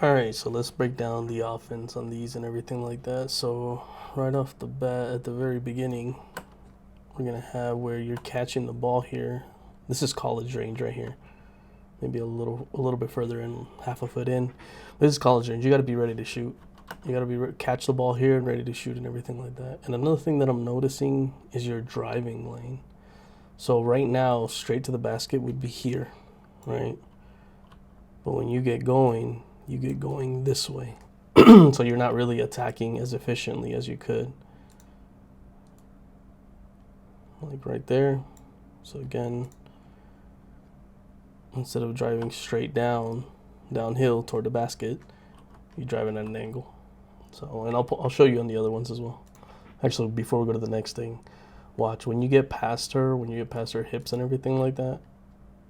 All right, so let's break down the offense on these and everything like that. So right off the bat, at the very beginning, we're gonna have where you're catching the ball here. This is college range right here. Maybe a little bit further in, half a foot in. This is college range. You got to be ready to shoot. You got to catch the ball here and ready to shoot and everything like that. And another thing that I'm noticing is your driving lane. So right now, straight to the basket would be here, right? But when you get going this way. So you're not really attacking as efficiently as you could. Like right there. So again, instead of driving straight downhill toward the basket, you're driving at an angle. So, and I'll show you on the other ones as well. Actually, before we go to the next thing, watch when you get past her, hips and everything like that,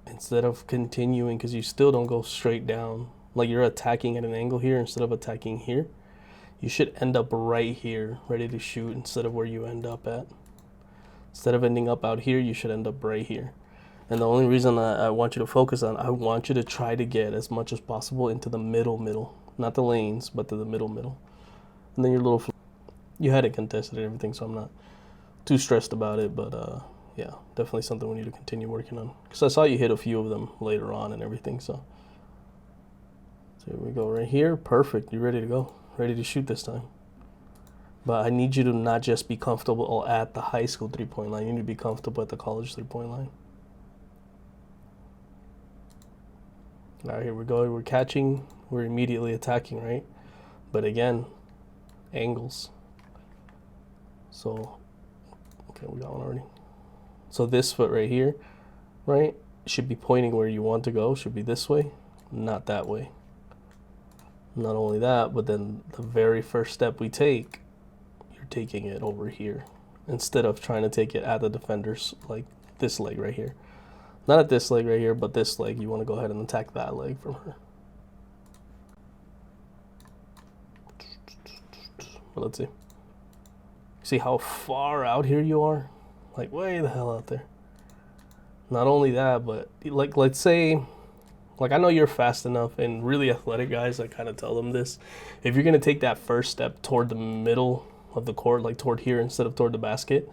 instead of continuing, because you still don't go straight down, like you're attacking at an angle here instead of attacking here, you should end up right here, ready to shoot, instead of where you end up at. Instead of ending up out here, you should end up right here. And the only reason I want you to focus on, I want you to try to get as much as possible into the middle. Not the lanes, but to the middle. And then your little, you had it contested and everything, so I'm not too stressed about it. But yeah, definitely something we need to continue working on. Because I saw you hit a few of them later on and everything, so here we go right here. Perfect. You're ready to go. Ready to shoot this time. But I need you to not just be comfortable at the high school three-point line. You need to be comfortable at the college three-point line. All right, here we go. We're catching. We're immediately attacking, right? But again, angles. So, okay, we got one already. So this foot right here, right, should be pointing where you want to go. Should be this way, not that way. Not only that, but then the very first step we take, you're taking it over here instead of trying to take it at the defender's, like this leg right here. Not at this leg right here, but this leg. You want to go ahead and attack that leg from her. But let's see. See how far out here you are? Like way the hell out there. Not only that, but like let's say, like I know you're fast enough, and really athletic guys, I kind of tell them this. If you're going to take that first step toward the middle of the court, like toward here instead of toward the basket,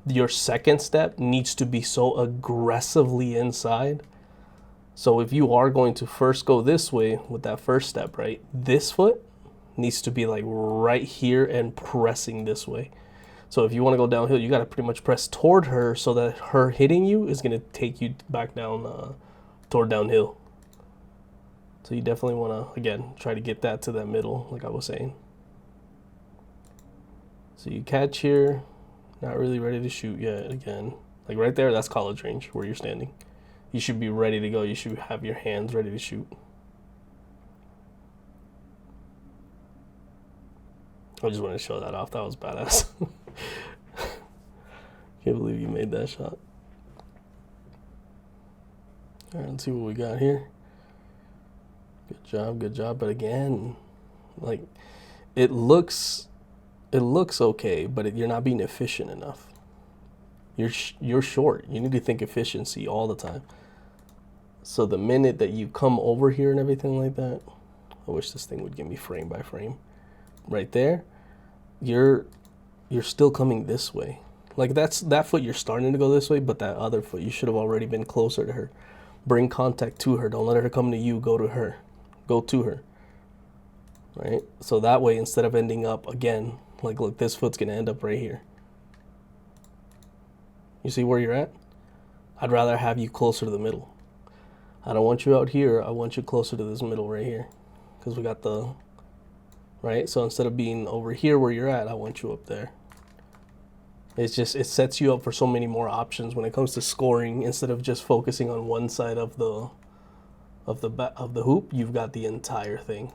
your second step needs to be so aggressively inside. So if you are going to first go this way with that first step, right, this foot needs to be like right here and pressing this way. So if you want to go downhill, you got to pretty much press toward her so that her hitting you is going to take you back down toward downhill. So you definitely want to, again, try to get that to that middle, like I was saying. So you catch here, not really ready to shoot yet. Again, like right there, that's college range where you're standing. You should be ready to go. You should have your hands ready to shoot. I just wanted to show that off. That was badass. Can't believe you made that shot. All right, let's see what we got here. Good job. But again, like it looks okay, but you're not being efficient enough. You're short. You need to think efficiency all the time. So the minute that you come over here and everything like that, I wish this thing would give me frame by frame. Right there, you're still coming this way. Like that foot you're starting to go this way, but that other foot you should have already been closer to her. Bring contact to her. Don't let her come to you. Go to her. Go to her. Right? So that way, instead of ending up again, like look, this foot's gonna end up right here. You see where you're at? I'd rather have you closer to the middle. I don't want you out here. I want you closer to this middle right here, because we got the right. So instead of being over here where you're at, I want you up there. It's just, it sets you up for so many more options when it comes to scoring. Instead of just focusing on one side of the hoop, you've got the entire thing.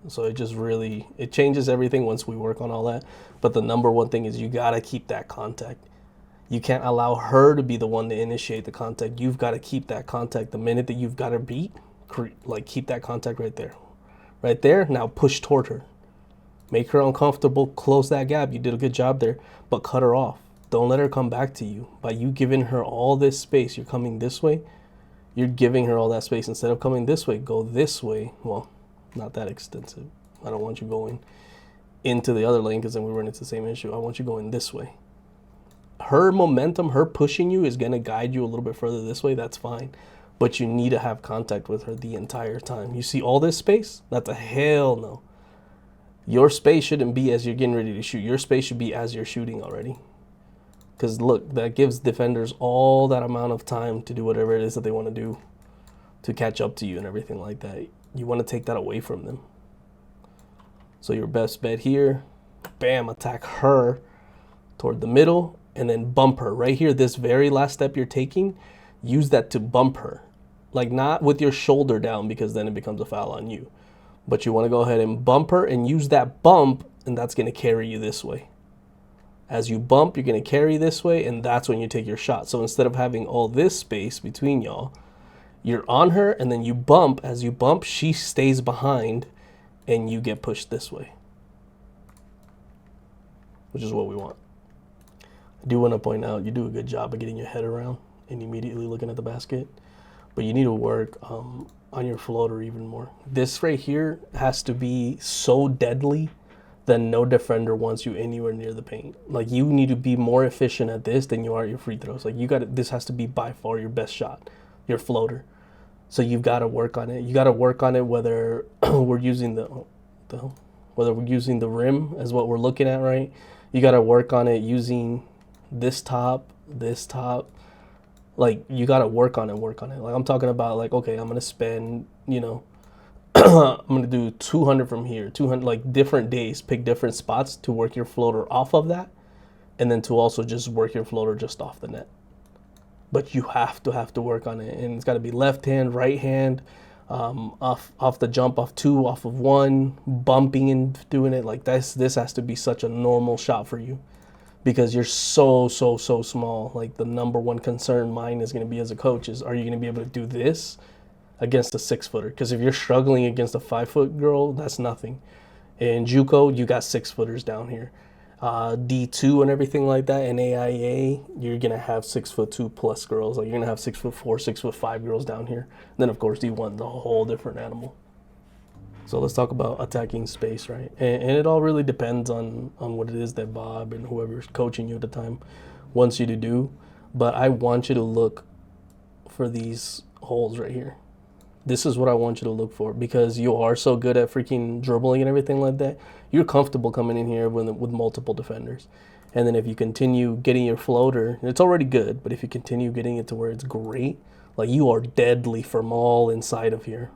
So it just really, it changes everything once we work on all that. But the number one thing is you gotta keep that contact. You can't allow her to be the one to initiate the contact. You've got to keep that contact. The minute that you've got her beat, like keep that contact right there. Right there, now push toward her. Make her uncomfortable, close that gap. You did a good job there, but cut her off. Don't let her come back to you. By you giving her all this space, you're coming this way, you're giving her all that space. Instead of coming this way, go this way. Well, not that extensive. I don't want you going into the other lane because then we run into the same issue. I want you going this way. Her momentum, her pushing you is going to guide you a little bit further this way. That's fine. But you need to have contact with her the entire time. You see all this space? That's a hell no. Your space shouldn't be as you're getting ready to shoot. Your space should be as you're shooting already. Because look, that gives defenders all that amount of time to do whatever it is that they want to do to catch up to you and everything like that. You want to take that away from them. So your best bet here, bam, attack her toward the middle and then bump her. Right here, this very last step you're taking, use that to bump her. Like not with your shoulder down because then it becomes a foul on you. But you want to go ahead and bump her and use that bump, and that's going to carry you this way. As you bump, you're going to carry this way, and that's when you take your shot. So instead of having all this space between y'all, you're on her, and then you bump. As you bump, she stays behind, and you get pushed this way, which is what we want. I do want to point out, you do a good job of getting your head around and immediately looking at the basket, but you need to work on your floater even more. This right here has to be so deadly that no defender wants you anywhere near the paint. Like you need to be more efficient at this than you are at your free throws. Like this has to be by far your best shot, your floater. So you've got to work on it. You got to work on it whether we're using whether we're using the rim as what we're looking at, right? You got to work on it using this top. Like you got to work on it. Like I'm talking about like, okay, I'm going to spend, I'm going to do 200 from here, 200, like different days, pick different spots to work your floater off of that. And then to also just work your floater just off the net. But you have to work on it. And it's got to be left hand, right hand, off the jump, off two, off of one, bumping and doing it. Like this has to be such a normal shot for you because you're so small. Like the number one concern mine is going to be as a coach is, are you going to be able to do this against a 6-footer? Because if you're struggling against a 5-foot girl, that's nothing. In JUCO, you got 6-footers down here. D2 and everything like that, in AIA, you're going to have 6'2" plus girls. Like you're going to have 6'4", 6'5" girls down here. And then, of course, D1, the whole different animal. So let's talk about attacking space, right? And it all really depends on what it is that Bob and whoever's coaching you at the time wants you to do. But I want you to look for these holes right here. This is what I want you to look for because you are so good at freaking dribbling and everything like that. You're comfortable coming in here with multiple defenders. And then if you continue getting your floater, it's already good, but if you continue getting it to where it's great, like you are deadly from all inside of here.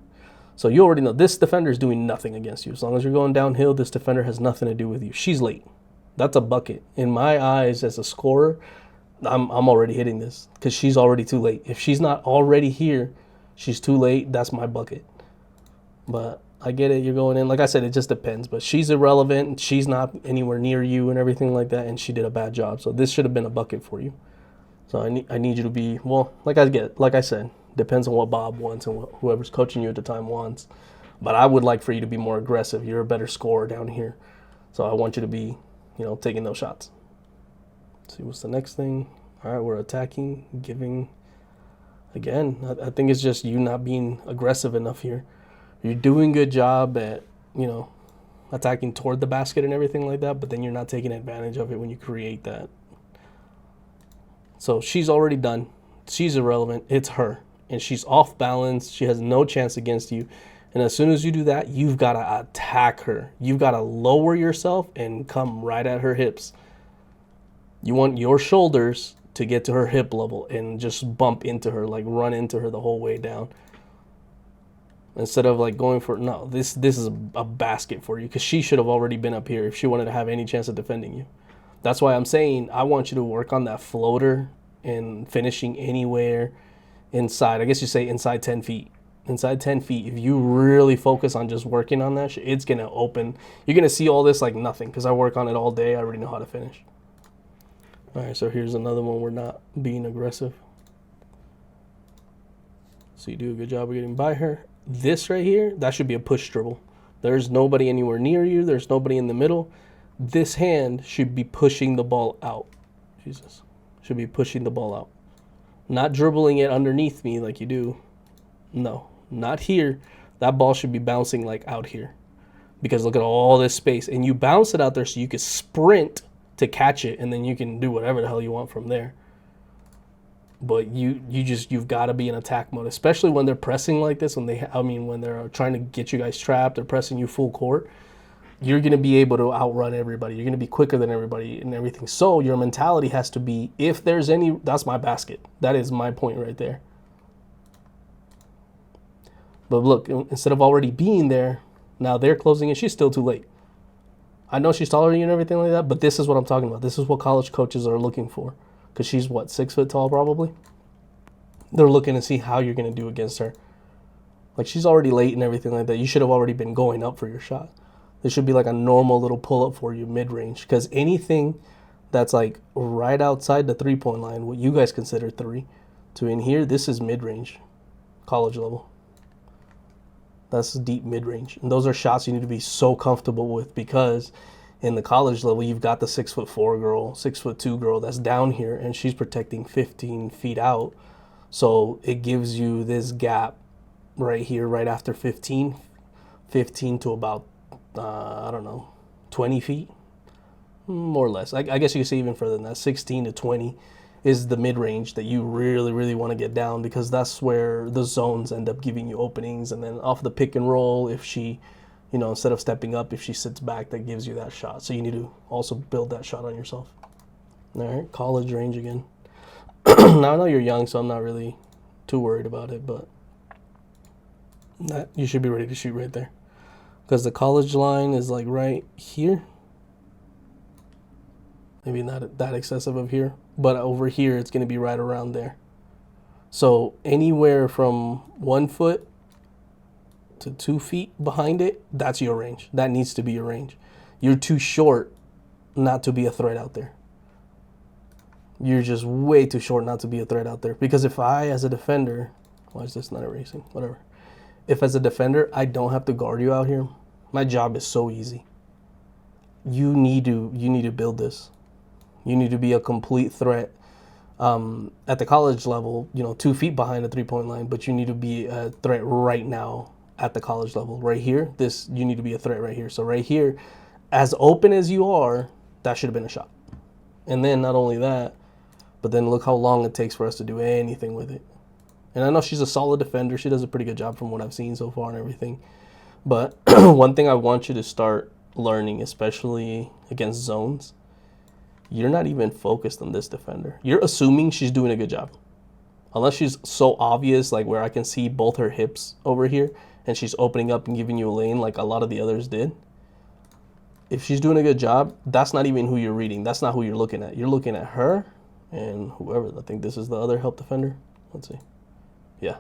So you already know this defender is doing nothing against you. As long as you're going downhill, this defender has nothing to do with you. She's late. That's a bucket. In my eyes as a scorer, I'm already hitting this because she's already too late. If she's not already here, she's too late. That's my bucket. But I get it. You're going in. Like I said, it just depends. But she's irrelevant. She's not anywhere near you and everything like that. And she did a bad job. So this should have been a bucket for you. So I need you to be, well, like I said, depends on what Bob wants and what whoever's coaching you at the time wants. But I would like for you to be more aggressive. You're a better scorer down here. So I want you to be, taking those shots. Let's see, what's the next thing? All right, we're attacking, giving. Again, I think it's just you not being aggressive enough here. You're doing a good job at, attacking toward the basket and everything like that, but then you're not taking advantage of it when you create that. So she's already done. She's irrelevant. It's her. And she's off balance. She has no chance against you. And as soon as you do that, you've got to attack her. You've got to lower yourself and come right at her hips. You want your shoulders to get to her hip level and just bump into her, like run into her the whole way down. Instead of like going for, no, this is a basket for you because she should have already been up here if she wanted to have any chance of defending you. That's why I'm saying I want you to work on that floater and finishing anywhere inside. I guess you say inside 10 feet. Inside 10 feet, if you really focus on just working on that, it's going to open. You're going to see all this like nothing because I work on it all day. I already know how to finish. All right, so here's another one. We're not being aggressive. So you do a good job of getting by her. This right here, that should be a push dribble. There's nobody anywhere near you. There's nobody in the middle. This hand should be pushing the ball out. Jesus. Should be pushing the ball out. Not dribbling it underneath me like you do. No, not here. That ball should be bouncing like out here, because look at all this space, and you bounce it out there so you can sprint to catch it, and then you can do whatever the hell you want from there. But you've got to be in attack mode, especially when they're pressing like this. When they're trying to get you guys trapped, they're pressing you full court. You're going to be able to outrun everybody. You're going to be quicker than everybody and everything. So your mentality has to be, if there's any, that's my basket. That is my point right there. But look, instead of already being there, now they're closing in. She's still too late. I know she's taller than you and everything like that, but this is what I'm talking about. This is what college coaches are looking for. Because she's, what, 6 foot tall probably? They're looking to see how you're going to do against her. Like, she's already late and everything like that. You should have already been going up for your shot. There should be like a normal little pull-up for you mid-range. Because anything that's like right outside the three-point line, what you guys consider 3, to in here, this is mid-range, college level. That's deep mid-range. And those are shots you need to be so comfortable with, because in the college level, you've got the 6'4" girl, 6'2" girl that's down here, and she's protecting 15 feet out. So it gives you this gap right here, right after 15 to about, 20 feet, more or less. I guess you could say even further than that. 16 to 20 is the mid-range that you really, really want to get down, because that's where the zones end up giving you openings. And then off the pick and roll, if she, instead of stepping up, if she sits back, that gives you that shot. So you need to also build that shot on yourself. All right, college range again. Now I know you're young, so I'm not really too worried about it, but you should be ready to shoot right there. Because the college line is like right here. Maybe not that excessive of here, but over here it's going to be right around there. So anywhere from 1 foot to 2 feet behind it, that's your range. That needs to be your range. You're too short not to be a threat out there. You're just way too short not to be a threat out there. Because if I, as a defender, why is this not erasing? Whatever. If as a defender, I don't have to guard you out here, my job is so easy. You need to build this. You need to be a complete threat at the college level, 2 feet behind the three-point line, but you need to be a threat right now at the college level. Right here, you need to be a threat right here. So right here, as open as you are, that should have been a shot. And then not only that, but then look how long it takes for us to do anything with it. And I know she's a solid defender. She does a pretty good job from what I've seen so far and everything. But one thing I want you to start learning, especially against zones, you're not even focused on this defender. You're assuming she's doing a good job. Unless she's so obvious, like where I can see both her hips over here, and she's opening up and giving you a lane like a lot of the others did. If she's doing a good job, that's not even who you're reading. That's not who you're looking at. You're looking at her and whoever. I think this is the other help defender. Let's see. Yeah.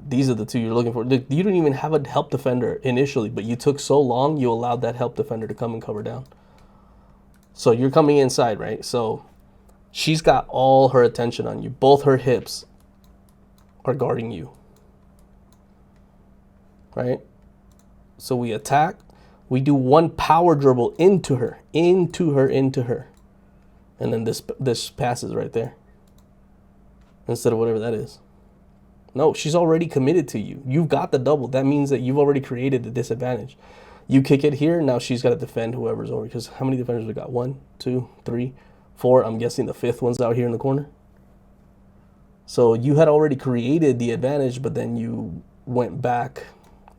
These are the two you're looking for. You didn't even have a help defender initially, but you took so long, you allowed that help defender to come and cover down. So you're coming inside, right? So she's got all her attention on you. Both her hips are guarding you, right? So we attack. We do one power dribble into her. And then this passes right there instead of whatever that is. No, she's already committed to you. You've got the double. That means that you've already created the disadvantage. You kick it here, now she's got to defend whoever's over. Because how many defenders we got? 1, 2, 3, 4. I'm guessing the 5th one's out here in the corner. So you had already created the advantage, but then you went back.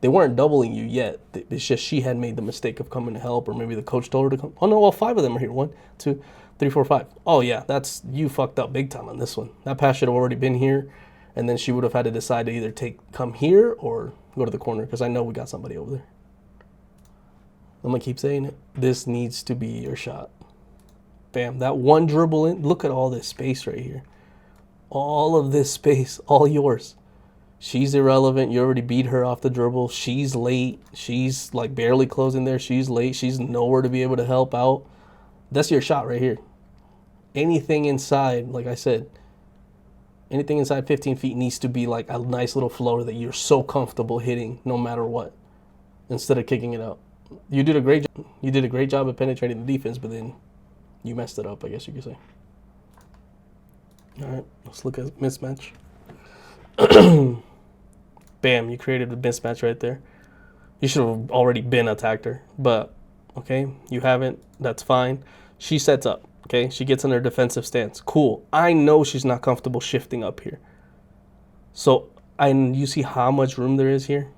They weren't doubling you yet. It's just she had made the mistake of coming to help, or maybe the coach told her to come. Oh, no, well, 5 of them are here. 1, 2, 3, 4, 5. Oh, yeah, you fucked up big time on this one. That pass should have already been here. And then she would have had to decide to either come here or go to the corner, because I know we got somebody over there. I'm going to keep saying it. This needs to be your shot. Bam. That one dribble in. Look at all this space right here. All of this space. All yours. She's irrelevant. You already beat her off the dribble. She's late. She's like barely closing there. She's late. She's nowhere to be able to help out. That's your shot right here. Anything inside, like I said, anything inside 15 feet needs to be like a nice little floater that you're so comfortable hitting no matter what, instead of kicking it out. You did a great job. You did a great job of penetrating the defense, but then you messed it up, I guess you could say. All right, let's look at mismatch. Bam, you created a mismatch right there. You should have already been attacked her. But, okay, you haven't. That's fine. She sets up, okay? She gets in her defensive stance. Cool. I know she's not comfortable shifting up here. So, you see how much room there is here?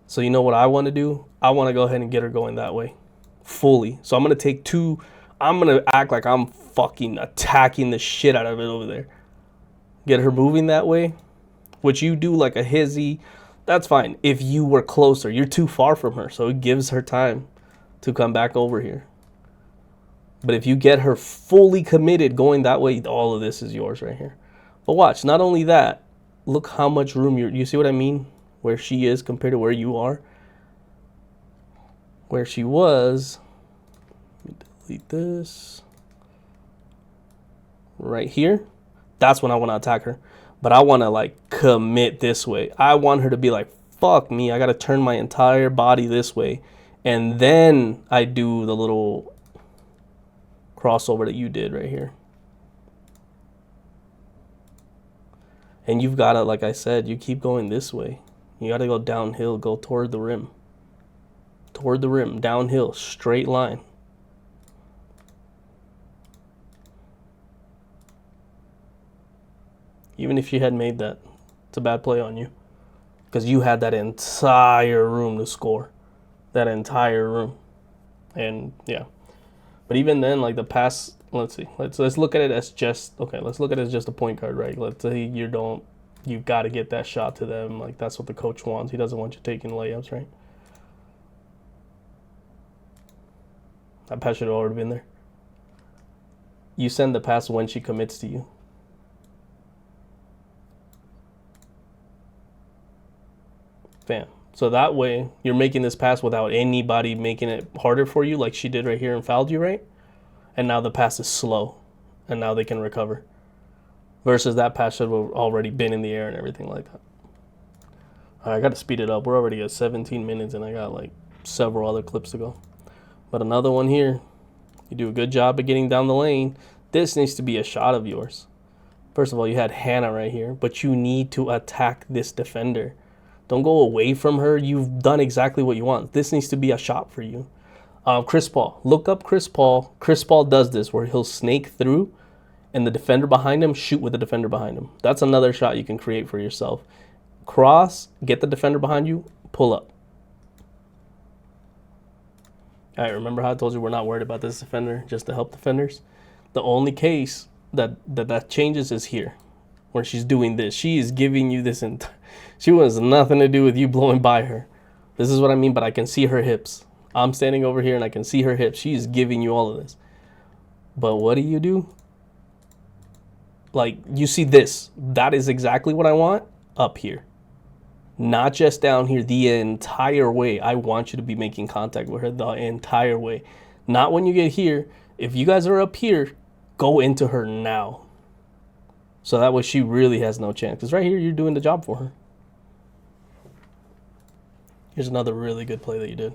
So, you know what I want to do? I want to go ahead and get her going that way. Fully. So, I'm going to take two. I'm going to act like I'm fucking attacking the shit out of it over there. Get her moving that way. Which you do like a hizzy. That's fine. If you were closer, you're too far from her. So it gives her time to come back over here. But if you get her fully committed going that way, all of this is yours right here. But watch, not only that, look how much room you see what I mean? Where she is compared to where you are. Where she was, let me delete this. Right here, that's when I want to attack her. But I want to like commit this way. I want her to be like, fuck me, I got to turn my entire body this way. And then I do the little crossover that you did right here. And you've got to, like I said, you keep going this way. You got to go downhill, go toward the rim. Toward the rim, downhill, straight line. Even if you had made that, it's a bad play on you. Because you had that entire room to score. That entire room. And yeah. But even then, like the pass, let's see. Let's look at it as just, okay, let's look at it as just a point guard, right? Let's say you've got to get that shot to them. Like that's what the coach wants. He doesn't want you taking layups, right? That pass should have already been there. You send the pass when she commits to you. Bam. So that way, you're making this pass without anybody making it harder for you, like she did right here and fouled you, right? And now the pass is slow, and now they can recover. Versus that pass should have already been in the air and everything like that. All right, I got to speed it up. We're already at 17 minutes, and I got like several other clips to go. But another one here. You do a good job of getting down the lane. This needs to be a shot of yours. First of all, you had Hannah right here, but you need to attack this defender. Don't go away from her. You've done exactly what you want. This needs to be a shot for you. Chris Paul. Look up Chris Paul. Chris Paul does this where he'll snake through and the defender behind him, shoot with the defender behind him. That's another shot you can create for yourself. Cross, get the defender behind you, pull up. All right, remember how I told you we're not worried about this defender, just to help defenders? The only case that changes is here, where she's doing this. She is giving you this she wants nothing to do with you blowing by her. This is what I mean, but I can see her hips. I'm standing over here and I can see her hips. She is giving you all of this. But what do? Like, you see this. That is exactly what I want up here. Not just down here, the entire way. I want you to be making contact with her the entire way. Not when you get here. If you guys are up here, go into her now. So that way she really has no chance. Because right here, you're doing the job for her. Here's another really good play that you did.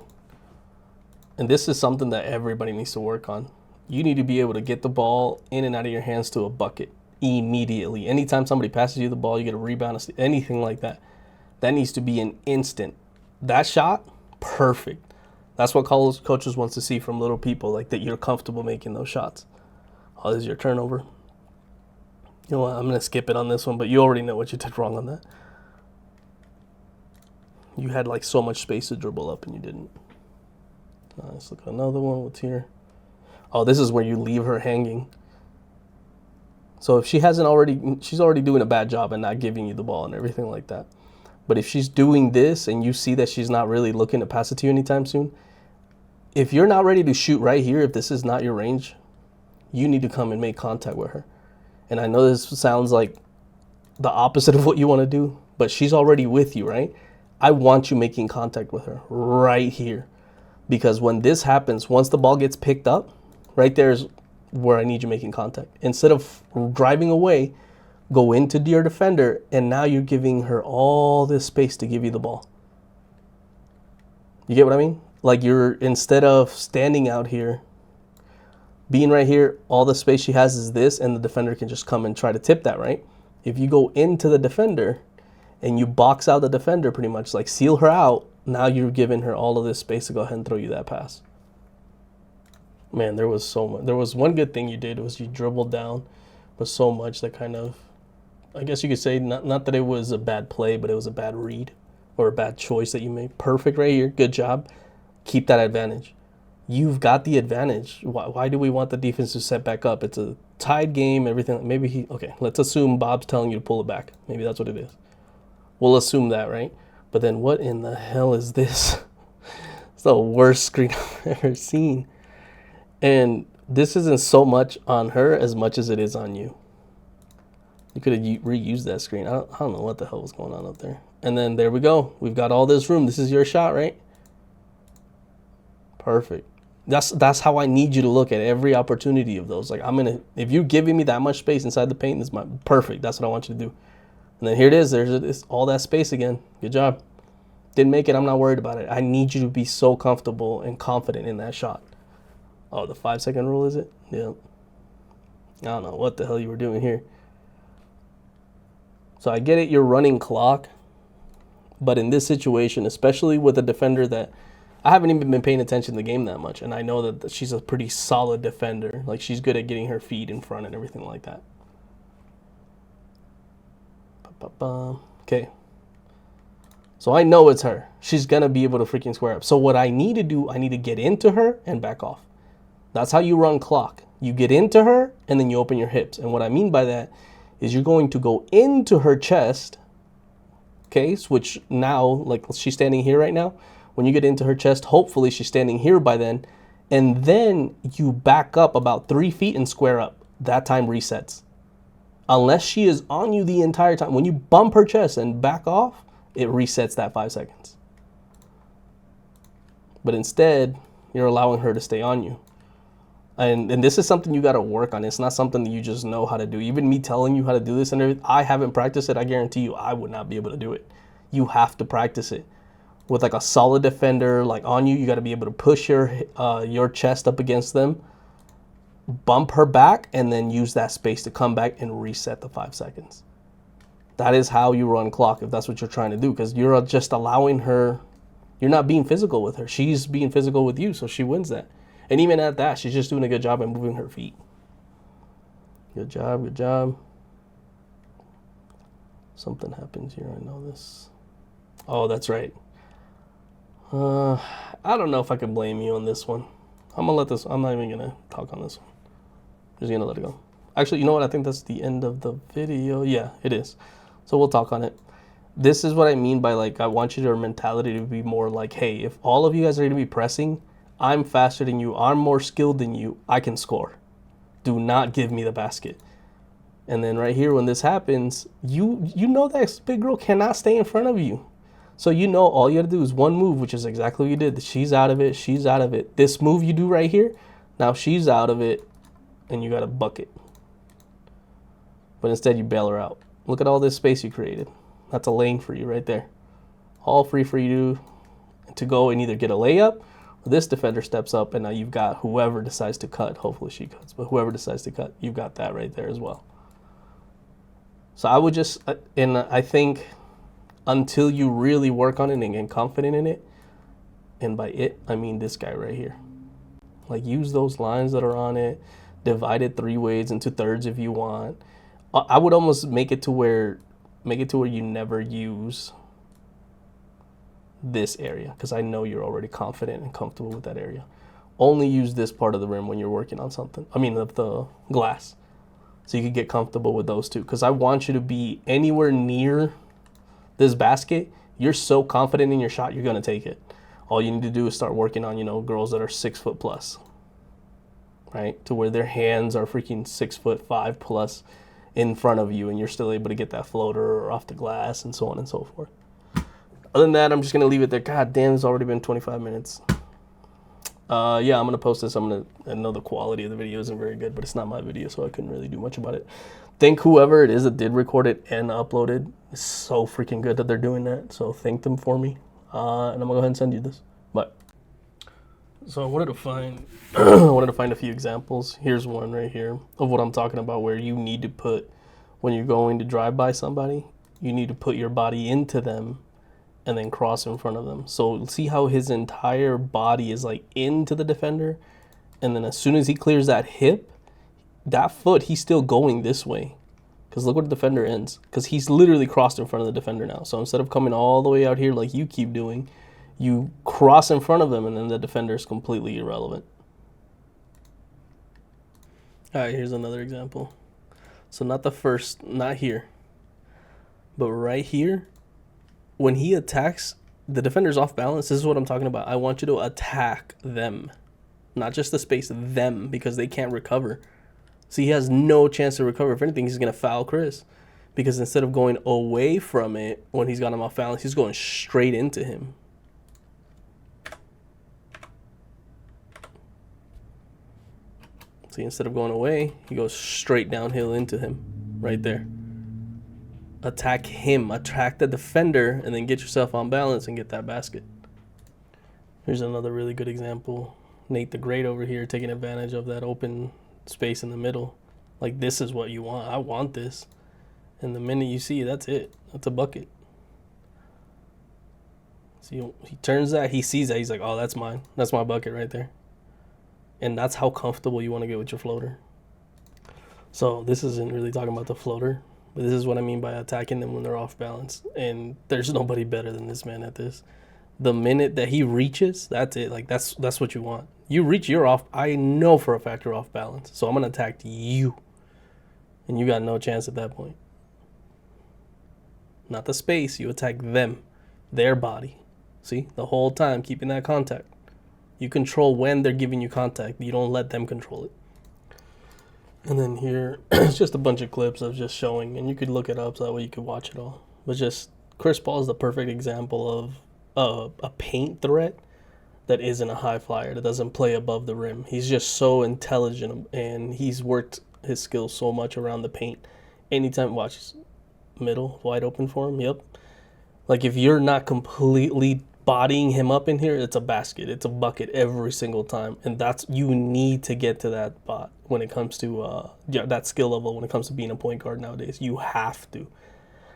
And this is something that everybody needs to work on. You need to be able to get the ball in and out of your hands to a bucket immediately. Anytime somebody passes you the ball, you get a rebound, anything like that. That needs to be an instant. That shot, perfect. That's what coaches wants to see from little people, like that you're comfortable making those shots. Oh, this is your turnover. You know what, I'm going to skip it on this one, but you already know what you did wrong on that. You had like so much space to dribble up and you didn't. Let's look at another one. What's here? Oh, this is where you leave her hanging. So if she's already doing a bad job and not giving you the ball and everything like that. But if she's doing this and you see that she's not really looking to pass it to you anytime soon, if you're not ready to shoot right here, if this is not your range, you need to come and make contact with her. And I know this sounds like the opposite of what you want to do, but she's already with you, right? I want you making contact with her right here. Because when this happens, once the ball gets picked up, right there is where I need you making contact. Instead of driving away, go into your defender, and now you're giving her all this space to give you the ball. You get what I mean? Like instead of standing out here, being right here, all the space she has is this, and the defender can just come and try to tip that, right? If you go into the defender and you box out the defender pretty much, like seal her out, now you're giving her all of this space to go ahead and throw you that pass. Man, there was so much. There was one good thing you did was you dribbled down, but so much that kind of, I guess you could say, not that it was a bad play, but it was a bad read or a bad choice that you made. Perfect right here. Good job. Keep that advantage. You've got the advantage. Why do we want the defense to set back up? It's a tied game, everything. Maybe okay, let's assume Bob's telling you to pull it back. Maybe that's what it is. We'll assume that, right? But then what in the hell is this? It's the worst screen I've ever seen. And this isn't so much on her as much as it is on you. You could have reused that screen. I don't know what the hell was going on up there. And then there we go. We've got all this room. This is your shot, right? Perfect. That's how I need you to look at every opportunity of those. Like if you're giving me that much space inside the paint, it's perfect. That's what I want you to do. And then here it is. There's all that space again. Good job. Didn't make it. I'm not worried about it. I need you to be so comfortable and confident in that shot. Oh, the 5-second rule, is it? Yeah. I don't know what the hell you were doing here. So I get it. You're running clock. But in this situation, especially with a defender that I haven't even been paying attention to the game that much, and I know that she's a pretty solid defender. Like, she's good at getting her feet in front and everything like that. Okay. So I know it's her. She's going to be able to freaking square up. So what I need to do, I need to get into her and back off. That's how you run clock. You get into her, and then you open your hips. And what I mean by that is you're going to go into her chest, okay, which now, like she's standing here right now. When you get into her chest, hopefully she's standing here by then. And then you back up about 3 feet and square up. That time resets. Unless she is on you the entire time. When you bump her chest and back off, it resets that 5 seconds. But instead, you're allowing her to stay on you. And this is something you got to work on. It's not something that you just know how to do. Even me telling you how to do this and everything, I haven't practiced it. I guarantee you I would not be able to do it. You have to practice it. With like a solid defender like on you, you got to be able to push your chest up against them, bump her back, and then use that space to come back and reset the 5 seconds. That is how you run clock if that's what you're trying to do, because you're just allowing her, you're not being physical with her. She's being physical with you, so she wins that. And even at that, she's just doing a good job at moving her feet. Good job, good job. Something happens here, I know this. Oh, that's right. I don't know if I can blame you on this one. I'm not even gonna talk on this one. I'm just gonna let it go. Actually, you know what? I think that's the end of the video. Yeah, it is. So we'll talk on it. This is what I mean by, like, I want your mentality to be more like, hey, if all of you guys are gonna be pressing, I'm faster than you, I'm more skilled than you, I can score. Do not give me the basket. And then right here, when this happens, you know that big girl cannot stay in front of you. So you know all you got to do is one move, which is exactly what you did. She's out of it. She's out of it. This move you do right here, now she's out of it, and you got a bucket. But instead you bail her out. Look at all this space you created. That's a lane for you right there. All free for you to go and either get a layup, or this defender steps up, and now you've got whoever decides to cut. Hopefully she cuts, but whoever decides to cut, you've got that right there as well. So I would just, and I think, until you really work on it and get confident in it, and by it, I mean this guy right here. Like, use those lines that are on it, divide it 3 ways into thirds if you want. I would almost make it to where you never use this area, because I know you're already confident and comfortable with that area. Only use this part of the rim when you're working on something. I mean, the glass. So you can get comfortable with those two, because I want you to be anywhere near this basket. You're so confident in your shot, you're going to take it. All you need to do is start working on, girls that are 6 foot plus, right? To where their hands are freaking 6'5" plus in front of you, and you're still able to get that floater or off the glass and so on and so forth. Other than that, I'm just going to leave it there. God damn, it's already been 25 minutes. Yeah, I'm going to post this. I know the quality of the video isn't very good, but it's not my video, so I couldn't really do much about it. Thank whoever it is that did record it and upload it. It's so freaking good that they're doing that, so thank them for me. And I'm going to go ahead and send you this. Bye. So I wanted to find a few examples. Here's one right here of what I'm talking about, where you need to put, when you're going to drive by somebody, you need to put your body into them and then cross in front of them. So see how his entire body is like into the defender, and then as soon as he clears that hip, that foot, he's still going this way. Because look where the defender ends. Because he's literally crossed in front of the defender now. So instead of coming all the way out here like you keep doing, you cross in front of them, and then the defender is completely irrelevant. All right, here's another example. So not the first, not here, but right here, when he attacks, the defender's off balance. This is what I'm talking about. I want you to attack them, not just the space, them, because they can't recover. See, he has no chance to recover. If anything, he's going to foul Chris, because instead of going away from it when he's got him off balance, he's going straight into him. See, instead of going away, he goes straight downhill into him right there. Attack him, attack the defender, and then get yourself on balance and get that basket. Here's another really good example. Nate the Great over here taking advantage of that open space in the middle. Like, this is what you want. I want this. And the minute you see, that's it. That's a bucket. See, he turns that, he sees that, he's like, oh, that's mine. That's my bucket right there. And that's how comfortable you want to get with your floater. So this isn't really talking about the floater, but this is what I mean by attacking them when they're off balance. And there's nobody better than this man at this. The minute that he reaches, that's it. Like, that's what you want. You reach, you're off. I know for a fact you're off balance. So I'm going to attack you. And you got no chance at that point. Not the space. You attack them. Their body. See? The whole time keeping that contact. You control when they're giving you contact. You don't let them control it. And then here, it's just a bunch of clips of just showing. And you could look it up so that way you could watch it all. But just, Chris Paul is the perfect example of a paint threat that isn't a high flyer, that doesn't play above the rim. He's just so intelligent, and he's worked his skills so much around the paint. Anytime, watch, middle, wide open for him, yep. Like, if you're not completely bodying him up in here, it's a basket. It's a bucket every single time. And that's, you need to get to that spot when it comes to that skill level, when it comes to being a point guard nowadays. You have to.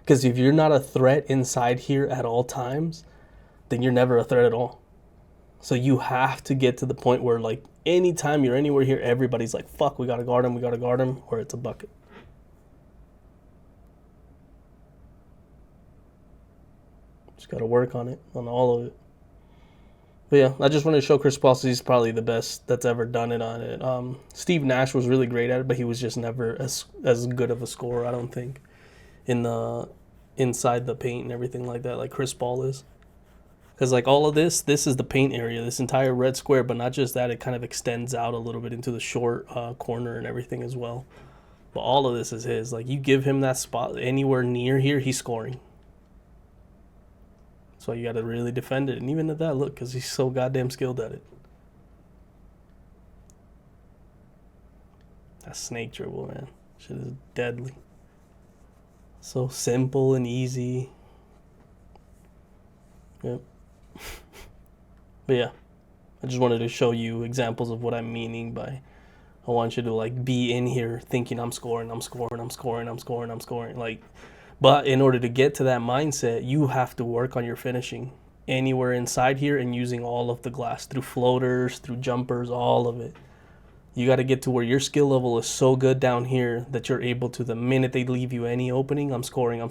Because if you're not a threat inside here at all times, then you're never a threat at all. So you have to get to the point where, like, anytime you're anywhere here, everybody's like, fuck, we got to guard him, or it's a bucket. Just got to work on it, on all of it. But yeah, I just wanted to show Chris Paul, he's probably the best that's ever done it on it. Steve Nash was really great at it, but he was just never as good of a scorer, I don't think, in the inside the paint and everything like that, like Chris Paul is. Because, like, all of this is the paint area, this entire red square, but not just that, it kind of extends out a little bit into the short corner and everything as well. But all of this is his. Like, you give him that spot anywhere near here, he's scoring. So you got to really defend it. And even at that, look, because he's so goddamn skilled at it. That snake dribble, man. Shit is deadly. So simple and easy. Yep. But yeah, I just wanted to show you examples of what I'm meaning by, I want you to, like, be in here thinking I'm scoring. Like, but in order to get to that mindset, you have to work on your finishing anywhere inside here and using all of the glass through floaters, through jumpers, all of it. You got to get to where your skill level is so good down here that you're able to, the minute they leave you any opening, I'm scoring.